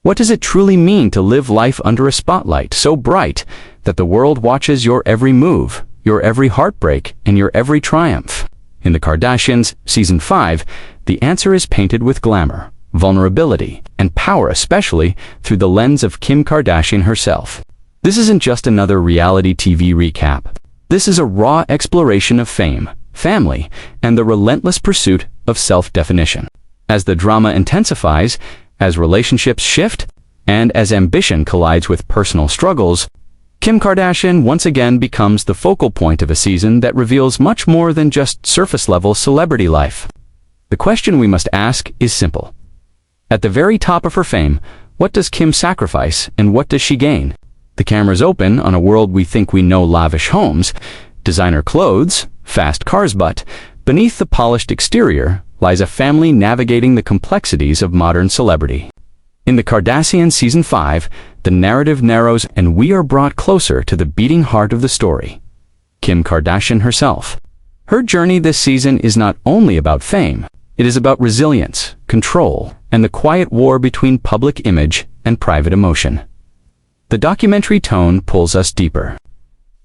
What does it truly mean to live life under a spotlight so bright that the world watches your every move, your every heartbreak, and your every triumph? In the Kardashians, Season 5, the answer is painted with glamour, vulnerability, and power, especially through the lens of Kim Kardashian herself. This isn't just another reality TV recap. This is a raw exploration of fame, family, and the relentless pursuit of self-definition. As the drama intensifies, as relationships shift, and as ambition collides with personal struggles, Kim Kardashian once again becomes the focal point of a season that reveals much more than just surface-level celebrity life. The question we must ask is simple. At the very top of her fame, what does Kim sacrifice and what does she gain? The cameras open on a world we think we know: lavish homes, designer clothes, fast cars, but beneath the polished exterior lies a family navigating the complexities of modern celebrity. In the Kardashians Season 5, the narrative narrows and we are brought closer to the beating heart of the story: Kim Kardashian herself. Her journey this season is not only about fame, it is about resilience, control, and the quiet war between public image and private emotion. The documentary tone pulls us deeper.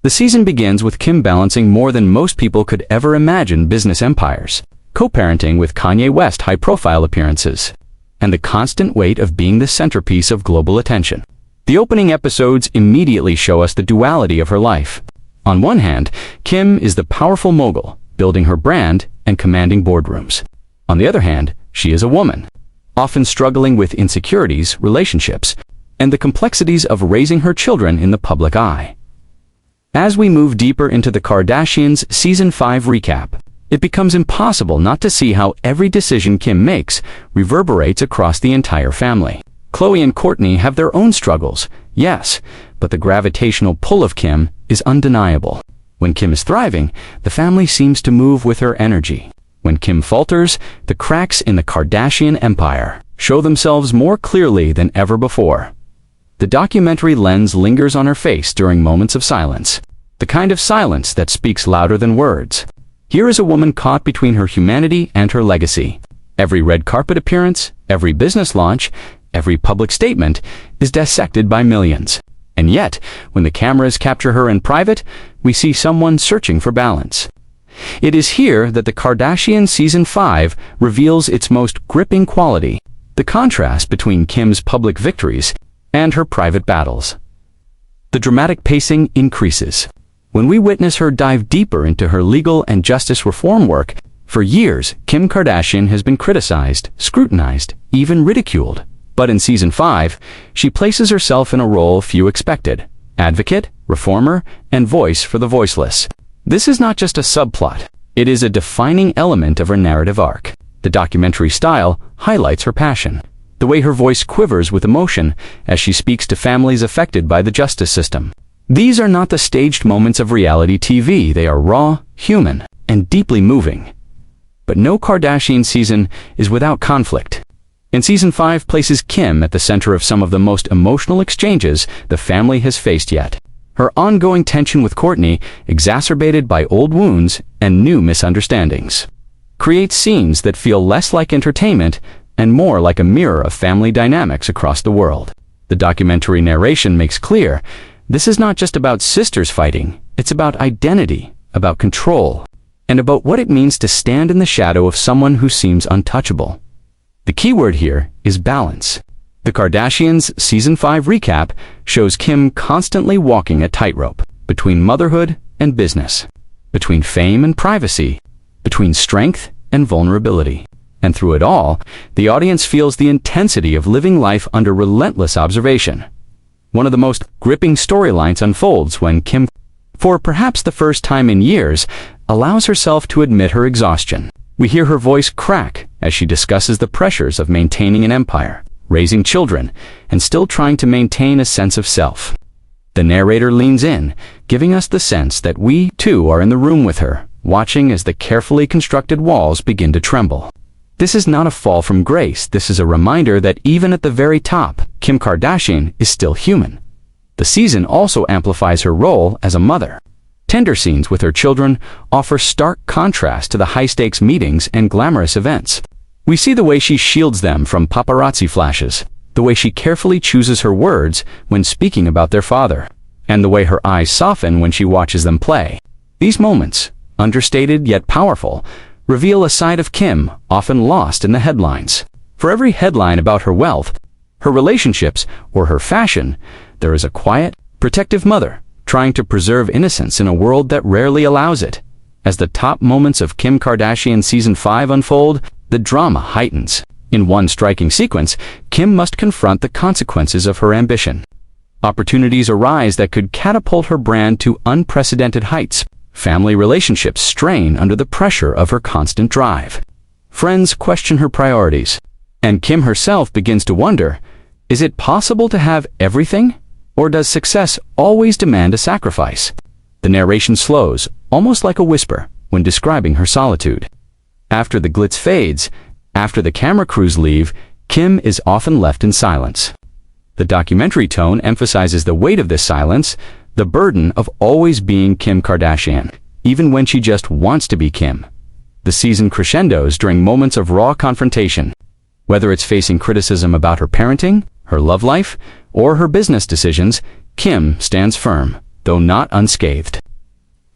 The season begins with Kim balancing more than most people could ever imagine: business empires, co-parenting with Kanye West, high-profile appearances, and the constant weight of being the centerpiece of global attention. The opening episodes immediately show us the duality of her life. On one hand, Kim is the powerful mogul, building her brand and commanding boardrooms. On the other hand, she is a woman, often struggling with insecurities, relationships, and the complexities of raising her children in the public eye. As we move deeper into the Kardashians Season 5 recap, it becomes impossible not to see how every decision Kim makes reverberates across the entire family. Khloe and Kourtney have their own struggles, yes, but the gravitational pull of Kim is undeniable. When Kim is thriving, the family seems to move with her energy. When Kim falters, the cracks in the Kardashian empire show themselves more clearly than ever before. The documentary lens lingers on her face during moments of silence, the kind of silence that speaks louder than words. Here is a woman caught between her humanity and her legacy. Every red carpet appearance, every business launch, every public statement is dissected by millions. And yet, when the cameras capture her in private, we see someone searching for balance. It is here that the Kardashian Season 5 reveals its most gripping quality: the contrast between Kim's public victories and her private battles. The dramatic pacing increases when we witness her dive deeper into her legal and justice reform work. For years, Kim Kardashian has been criticized, scrutinized, even ridiculed. But in Season 5, she places herself in a role few expected: advocate, reformer, and voice for the voiceless. This is not just a subplot. It is a defining element of her narrative arc. The documentary style highlights her passion, the way her voice quivers with emotion as she speaks to families affected by the justice system. These are not the staged moments of reality TV. They are raw, human, and deeply moving. But no Kardashian season is without conflict. And Season 5 places Kim at the center of some of the most emotional exchanges the family has faced yet. Her ongoing tension with Kourtney, exacerbated by old wounds and new misunderstandings, creates scenes that feel less like entertainment and more like a mirror of family dynamics across the world. The documentary narration makes clear this is not just about sisters fighting. It's about identity, about control, and about what it means to stand in the shadow of someone who seems untouchable. The key word here is balance. The Kardashians Season 5 recap shows Kim constantly walking a tightrope between motherhood and business, between fame and privacy, between strength and vulnerability. And through it all, the audience feels the intensity of living life under relentless observation. One of the most gripping storylines unfolds when Kim, for perhaps the first time in years, allows herself to admit her exhaustion. We hear her voice crack as she discusses the pressures of maintaining an empire, raising children, and still trying to maintain a sense of self. The narrator leans in, giving us the sense that we, too, are in the room with her, watching as the carefully constructed walls begin to tremble. This is not a fall from grace. This is a reminder that even at the very top, Kim Kardashian is still human. The season also amplifies her role as a mother. Tender scenes with her children offer stark contrast to the high-stakes meetings and glamorous events. We see the way she shields them from paparazzi flashes, the way she carefully chooses her words when speaking about their father, and the way her eyes soften when she watches them play. These moments, understated yet powerful, reveal a side of Kim often lost in the headlines. For every headline about her wealth, her relationships, or her fashion, there is a quiet, protective mother trying to preserve innocence in a world that rarely allows it. As the top moments of Kim Kardashian Season 5 unfold, the drama heightens. In one striking sequence, Kim must confront the consequences of her ambition. Opportunities arise that could catapult her brand to unprecedented heights. Family relationships strain under the pressure of her constant drive. Friends question her priorities. And Kim herself begins to wonder, is it possible to have everything? Or does success always demand a sacrifice? The narration slows, almost like a whisper, when describing her solitude. After the glitz fades, after the camera crews leave, Kim is often left in silence. The documentary tone emphasizes the weight of this silence, the burden of always being Kim Kardashian, even when she just wants to be Kim. The season crescendos during moments of raw confrontation. Whether it's facing criticism about her parenting, her love life, or her business decisions, Kim stands firm, though not unscathed.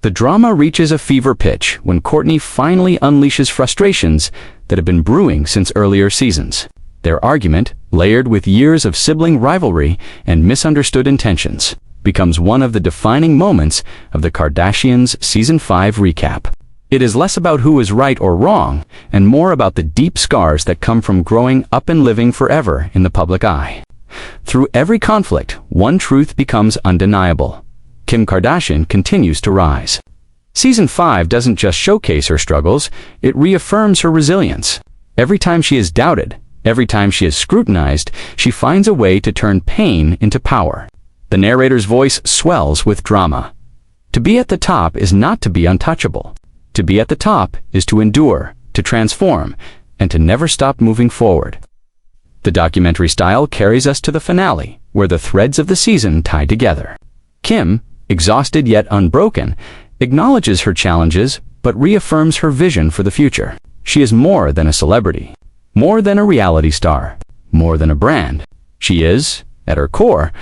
The drama reaches a fever pitch when Kourtney finally unleashes frustrations that have been brewing since earlier seasons. Their argument, layered with years of sibling rivalry and misunderstood intentions, becomes one of the defining moments of the Kardashians' Season 5 recap. It is less about who is right or wrong, and more about the deep scars that come from growing up and living forever in the public eye. Through every conflict, one truth becomes undeniable. Kim Kardashian continues to rise. Season 5 doesn't just showcase her struggles, it reaffirms her resilience. Every time she is doubted, every time she is scrutinized, she finds a way to turn pain into power. The narrator's voice swells with drama. To be at the top is not to be untouchable. To be at the top is to endure, to transform, and to never stop moving forward. The documentary style carries us to the finale, where the threads of the season tie together. Kim, exhausted yet unbroken, acknowledges her challenges but reaffirms her vision for the future. She is more than a celebrity, more than a reality star, more than a brand. She is, at her core,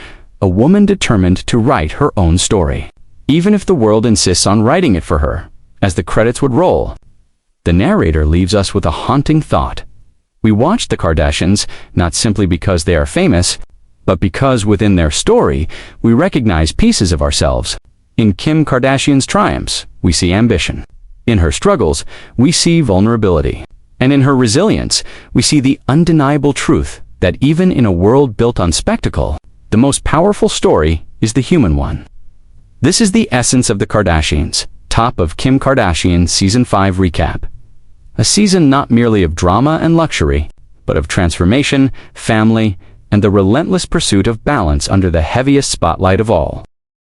a woman determined to write her own story, even if the world insists on writing it for her. As the credits would roll, the narrator leaves us with a haunting thought. We watch the Kardashians not simply because they are famous, but because within their story, we recognize pieces of ourselves. In Kim Kardashian's triumphs, we see ambition. In her struggles, we see vulnerability. And in her resilience, we see the undeniable truth that even in a world built on spectacle, the most powerful story is the human one. This is the essence of the Kardashians. Top of Kim Kardashian Season 5 recap. A season not merely of drama and luxury, but of transformation, family, and the relentless pursuit of balance under the heaviest spotlight of all.